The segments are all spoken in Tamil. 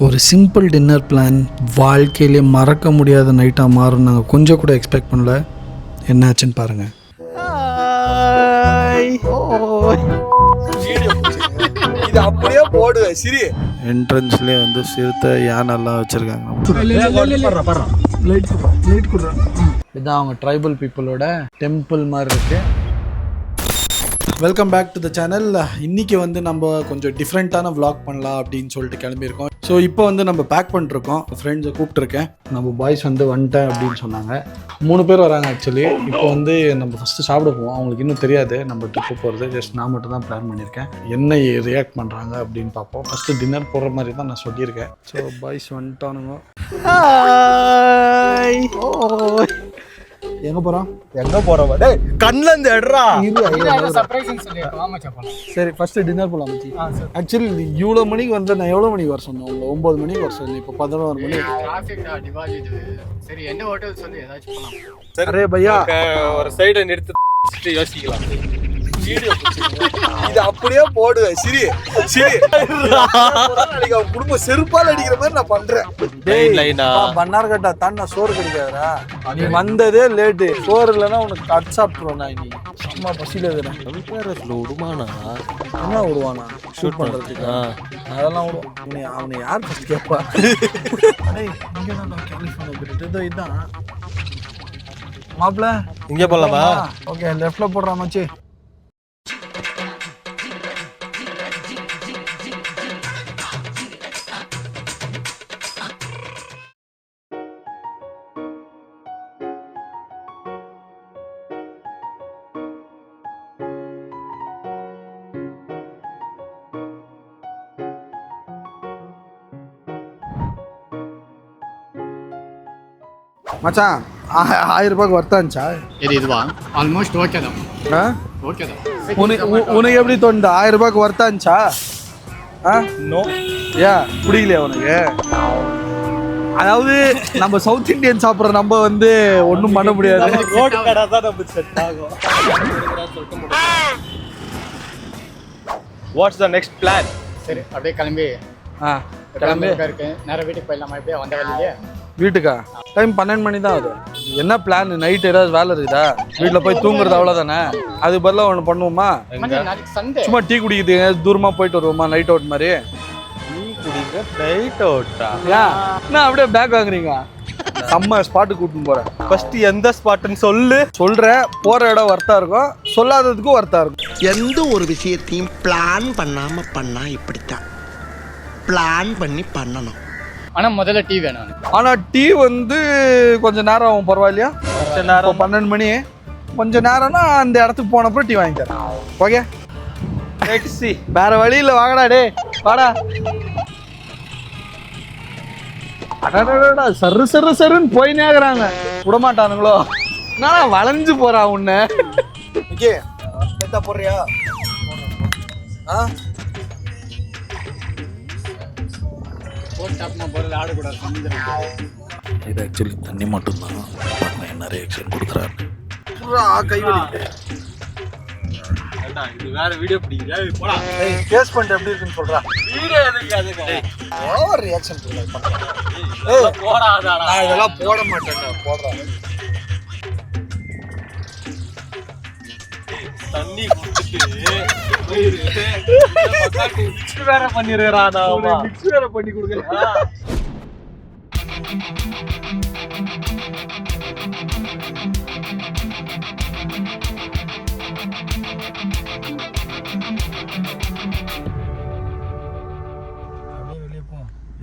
ஒரு சிம்பிள் டின்னர் பிளான் வாழ்க்கையிலே மறக்க முடியாத நைட்டாக மாறும். நாங்கள் கொஞ்சம் கூட எக்ஸ்பெக்ட் பண்ணல. என்னாச்சுன்னு பாருங்கள். இது அப்படியே போடுவேன். சரி, என்ட்ரன்ஸ்லேயே வந்து சிறுத்தை யானெல்லாம் வச்சுருக்காங்க. இதுதான் அவங்க ட்ரைபல் பீப்புளோட டெம்பிள் மாதிரி இருக்குது. Welcome back to the channel. இன்றைக்கி வந்து நம்ம கொஞ்சம் டிஃப்ரெண்ட்டான vlog பண்ணலாம் அப்படின்னு சொல்லிட்டு கிளம்பியிருக்கோம். ஸோ இப்போ வந்து நம்ம பேக் பண்ணிருக்கோம். ஃப்ரெண்ட்ஸை கூப்பிட்ருக்கேன். நம்ம பாய்ஸ் வந்து வந்துட்டேன் அப்படின்னு சொன்னாங்க. 3 பேர் வராங்க ஆக்சுவலி. இப்போ வந்து நம்ம ஃபஸ்ட்டு சாப்பிட போவோம். அவங்களுக்கு இன்னும் தெரியாது நம்ம ட்ரிப்பு போகிறது. ஜஸ்ட் நான் மட்டும் தான் பிளான் பண்ணியிருக்கேன். என்ன ரியாக்ட் பண்ணுறாங்க அப்படின்னு பார்ப்போம். ஃபஸ்ட்டு டின்னர் போடுற மாதிரி தான் நான் சொல்லியிருக்கேன். ஸோ பாய்ஸ் வந்துட்டானுங்க. எங்கே போகிறோம்? எங்க போறோம்? டேய் கண்ணுல இருந்து எடுறா. சரி, ஃபர்ஸ்ட் டின்னர் போகலாம் மச்சி. ஆக்சுவலி இவ்வளோ மணிக்கு வந்து நான் எவ்வளோ மணிக்கு வர சொன்னேன்? உங்களை 9 மணிக்கு வர சொன்னேன். இப்போ 11 மணி. சரி, என்ன ஹோட்டல் சொல்லி ஏதாச்சும் போலாம். அரே பையா, ஒரு சைட நிறுத்தி யோசிக்கலாம். வீடியோ இது அப்படியே போடுவேன். சரி சரி, அவன் குடும்ப செருப்பால் அடிக்கிற மாதிரி நான் பண்றேன். பன்னார்கட்டா தான் நான் சோறு கிடைக்காதா? நீ வந்ததே லேட்டு. சோறு இல்லைன்னா உனக்கு கட் சாப்பிட்டுருவேன் நான். நீ அம்மா பசியில விடுமானா என்ன விடுவானா ஷூட் பண்றதுக்கு? அதெல்லாம் விடுவான். அவனை யார் ஃபர்ஸ்ட் கேட்பா? இங்கே தான் கலிஃபோர்னியா இதுதான் மாப்பிள்ள. இங்கே போலாமா? ஓகே, லெஃப்ட்ல போடுறான் மச்சி. மச்சான் 1000 ரூபாய்க்கு வர்த்தான்ச்சா? இதுவா ஆல்மோஸ்ட் ஓகே தான். ஓகே தான். உனக்கு எப்படி தோணுது? 1000 ரூபாய்க்கு வர்த்தான்ச்சா? நோ. ஏன் பிடிக்கலையா உனக்கு? அதாவது நம்ம சவுத் இந்தியன் சாப்பிட்ற நம்ம வந்து ஒன்றும் பண்ண முடியாது. ரோட் கடை தான் நமக்கு செட் ஆகும். What's the next plan? சரி, அப்படியே கிளம்பி கிளம்பி இருக்கு. நேரம் வீட்டுக்கு போயிடலாமா? இப்படியே வந்த வழியிலே வீட்டுக்கா? டைம் 12 மணி தான் ஆகுது. என்ன பிளான்? நைட் ஏதாவது வேலை இருக்குதா? வீட்டில் போய் தூங்குறது அவ்வளோதானே? அதுக்கு பதிலாக ஒன்று பண்ணுவோமா? நாளைக்கு சண்டே. சும்மா டீ குடிக்குது தூரமாக போயிட்டு வருவோமா? நைட் அவுட் மாதிரி. டீ குடிக்க நைட் அவுட்டா? ஏன் நான் அப்படியே பேக் வாங்குறீங்க? செம்ம ஸ்பாட்டுக்கு கூட்டின்னு போகிறேன். ஃபர்ஸ்ட் எந்த ஸ்பாட்னு சொல்லு. சொல்கிறேன். போகிற இடம் வர்த்தா இருக்கும், சொல்லாததுக்கும் வர்த்தா இருக்கும். எந்த ஒரு விஷயத்தையும் பிளான் பண்ணாம பண்ணா இப்படித்தான். பிளான் பண்ணி பண்ணணும். ஆனா முதல்ல டீ வேணும். ஆனால் டீ வந்து கொஞ்சம் நேரம் ஆகும். பரவாயில்லையா? கொஞ்ச நேரம். 12 மணி கொஞ்சம் நேரம்னா அந்த இடத்துக்கு போனப்பறம் டீ வாங்கி தரேன். Okay, taxi. வேற வழியில் வாங்கடா. டே வாடா. அடடா, சரு சரு சருன்னு போய் நேக்குறாங்க. விடமாட்டானுங்களோ? நான் வளைஞ்சு போறான் உன்னை. ஓகே, எத்தா போடுறியா? இது ஆக்சுவலி தண்ணி மட்டும்தான். என்ன ரியாக்ஷன் கொடுக்குறாரு? கைவலி. இது வேற வீடியோ பிடிக்குதா? போடா. கேஸ் பண்ணிட்டு எப்படி இருக்குன்னு சொல்றா. வீடியோ எதுக்கு அதுக்கு? ஓவர் ரியாக்ஷன் போடாதடா. நான் இதெல்லாம் போட மாட்டேன். போடுறேன். தண்ணி குடிச்சிட்டு வேற பண்ணிருக்கா? மிக்ஸ் வேற பண்ணி கொடுக்குறேன்.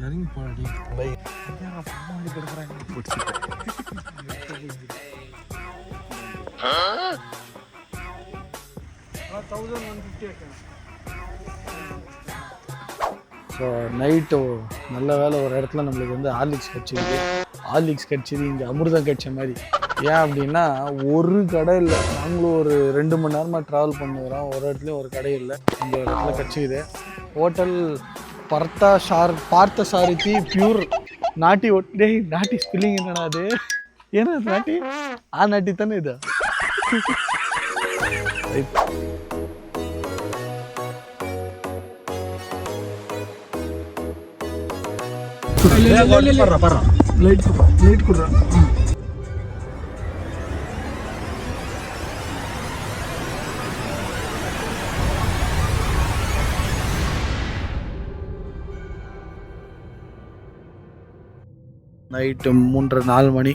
இறங்கி போடி. ஸோ நைட்டு நல்ல வேலை ஒரு இடத்துல நம்மளுக்கு வந்து ஹார்லிக்ஸ் கிடச்சிது. ஹார்லிக்ஸ் கிடச்சிது இங்கே அமிர்தம் கிடச்ச மாதிரி. ஏன் அப்படின்னா ஒரு கடை இல்லை. நாங்களும் ஒரு 2 மணி நேரமாக ட்ராவல் பண்ணுறோம். ஒரு இடத்துலையும் ஒரு கடை இல்லை. இங்கே ஒரு இடத்துல கிடச்சிது. ஹோட்டல் பார்த்த சாரதி பியூர் நாட்டி. டே நாட்டி ஸ்பெல்லிங் என்னடா அது? ஏன்னா நாட்டி நாட்டி தானே இது. லைட் கொடுறா. நைட்டு 3:30-4 மணி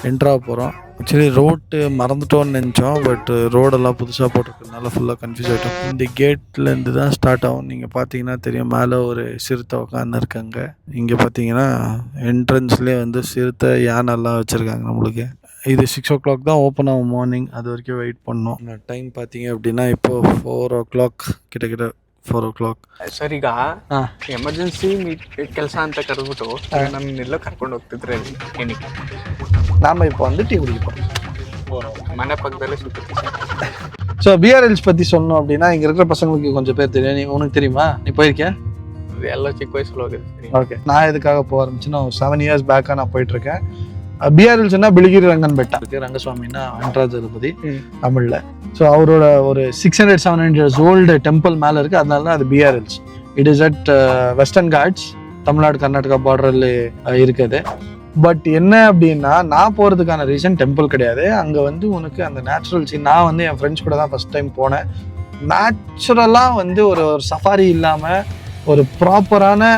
என்ட்ராக போகிறோம். ஆக்சுவலி ரோட்டு மறந்துட்டோன்னு நினச்சோம், பட் ரோடெல்லாம் புதுசாக போட்டிருக்கனால ஃபுல்லாக கன்ஃபியூஸ் ஆகிட்டோம். இந்த கேட்லேருந்து தான் ஸ்டார்ட் ஆகும். நீங்கள் பார்த்தீங்கன்னா தெரியும், மேலே ஒரு சிறுத்தை உட்காந்துருக்காங்க. இங்கே பார்த்தீங்கன்னா என்ட்ரன்ஸ்லேயே வந்து சிறுத்தை யானைலாம் வச்சுருக்காங்க நம்மளுக்கு. இது 6 o'clock தான் ஓப்பன் ஆகும் மார்னிங். அது வரைக்கும் வெயிட் பண்ணோம். டைம் பார்த்தீங்க அப்படின்னா இப்போது 4 o'clock கிட்டக்கிட்ட 4 o'clock. ಸರಿಗ ಎಮರ್ಜೆನ್ಸಿ ಕೆಲಸ ಅಂತ ಕರೆದ್ಬಿಟ್ಟು ನನ್ನ ಎಲ್ಲೋ ಕರ್ಕೊಂಡು ಹೋಗ್ತಿದ್ರೆ ಏನಕ್ಕೆ நாம் இப்போ வந்து டீ குடிப்போம். ಮನೆ ಪಕ್ಕದಲ್ಲೇ ಸಿಗುತ್ತೆ. ஸோ பிஆர்எல்ஸ் பற்றி சொன்னோம் அப்படின்னா இங்கே இருக்கிற பசங்களுக்கு கொஞ்சம் பேர் தெரியும். நீ உனக்கு தெரியுமா? நீ போயிருக்கேன்? ಎಲ್ಲ ಚಿಕ್ಕ ವಯಸ್ಸಲ್ಲಿ ಹೋಗಿದ್ದು. ஓகே. நான் எதுக்காக போக ஆரம்பிச்சுன்னா 7 years பேக்காக நான் போயிட்டுருக்கேன். பிஆர்எல்ஸ்னா பிலிகிரி ரங்கன் பெட்டா இருக்கு. ரங்கசுவாமின்னா வெங்கடாஜலபதி தமிழில். ஸோ அவரோட ஒரு 600-700 years ஓல்டு டெம்பிள் மேலே இருக்குது. அதனால தான் அது பிஆர்எல்ஸ். It is at Western Ghats, Tamil Nadu Karnataka பார்டரில் இருக்குது. பட் என்ன அப்படின்னா, நான் போகிறதுக்கான ரீசன் டெம்பிள் கிடையாது. அங்கே வந்து உனக்கு அந்த நேச்சுரல் சீன். நான் வந்து என் ஃப்ரெண்ட்ஸ் கூட தான் ஃபஸ்ட் டைம் போனேன். நேச்சுரலாக வந்து ஒரு சஃபாரி இல்லாமல் ஒரு ப்ராப்பரான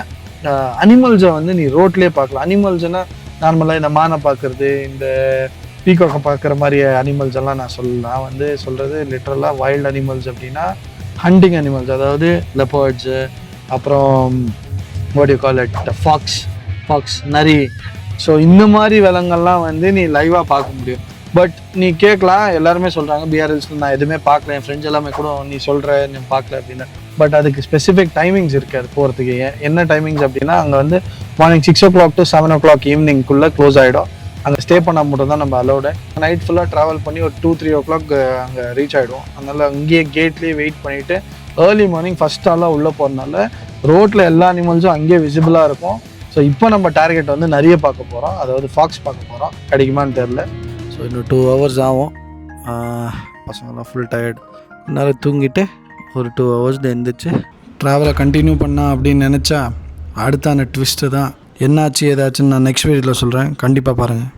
அனிமல்ஸை வந்து நீ ரோட்லேயே பார்க்கலாம். அனிமல்ஸ்னால் நார்மலாக இந்த மானை பார்க்குறது, இந்த பீகாக்கை பார்க்குற மாதிரி அனிமல்ஸ் எல்லாம் நான் வந்து சொல்கிறது லிட்ரலாக வைல்ட் அனிமல்ஸ் அப்படின்னா ஹண்டிங் அனிமல்ஸ், அதாவது லெப்பர்ட்ஸு, அப்புறம் what you call it fox, நரி. ஸோ இந்த மாதிரி விலங்கெல்லாம் வந்து நீ லைவாக பார்க்க முடியும். பட் நீ கேட்கலாம், எல்லாருமே சொல்கிறாங்க பிஆர்எல்ஸில் நான் எதுவுமே பார்க்கல, என் ஃப்ரெண்ட்ஸ் எல்லாமே கூட நீ சொல்கிற நீ பார்க்கல அப்படின்னு. பட் அதுக்கு ஸ்பெசிஃபிக் டைமிங்ஸ் இருக்குது அது போகிறதுக்கு. என்ன டைமிங்ஸ் அப்படின்னா, அங்கே வந்து morning 6 o'clock to 7 o'clock ஈவினிங்குள்ளே close ஆகிடும். அங்கே ஸ்டே பண்ணால் மட்டும் தான் நம்ம அலோடு. நைட் ஃபுல்லாக ட்ராவல் பண்ணி ஒரு 2-3 o'clock அங்கே ரீச் ஆகிடும். அதனால் அங்கேயே கேட்லேயே வெயிட் பண்ணிவிட்டு ஏர்லி மார்னிங் ஃபஸ்ட் ஆளாக உள்ளே போகிறதுனால ரோட்டில் எல்லா அனிமல்ஸும் அங்கேயே விசிபிளாக இருக்கும். ஸோ இப்போ நம்ம டார்கெட் வந்து நிறைய பார்க்க போகிறோம், அதாவது ஃபாக்ஸ் பார்க்க போகிறோம். கிடைக்குமான்னு தெரில. ஸோ இன்னும் 2 hours ஆகும். பசங்களாம் ஃபுல் டயர்ட். அதனால் தூங்கிட்டு ஒரு 2 hours எழுந்திரிச்சு ட்ராவலை கண்டினியூ பண்ணா அப்படின்னு நினச்சா அடுத்தான ட்விஸ்ட்டு தான். என்னாச்சு ஏதாச்சுன்னு நான் நெக்ஸ்ட் வீடியோவில் சொல்கிறேன். கண்டிப்பாக பாருங்கள்.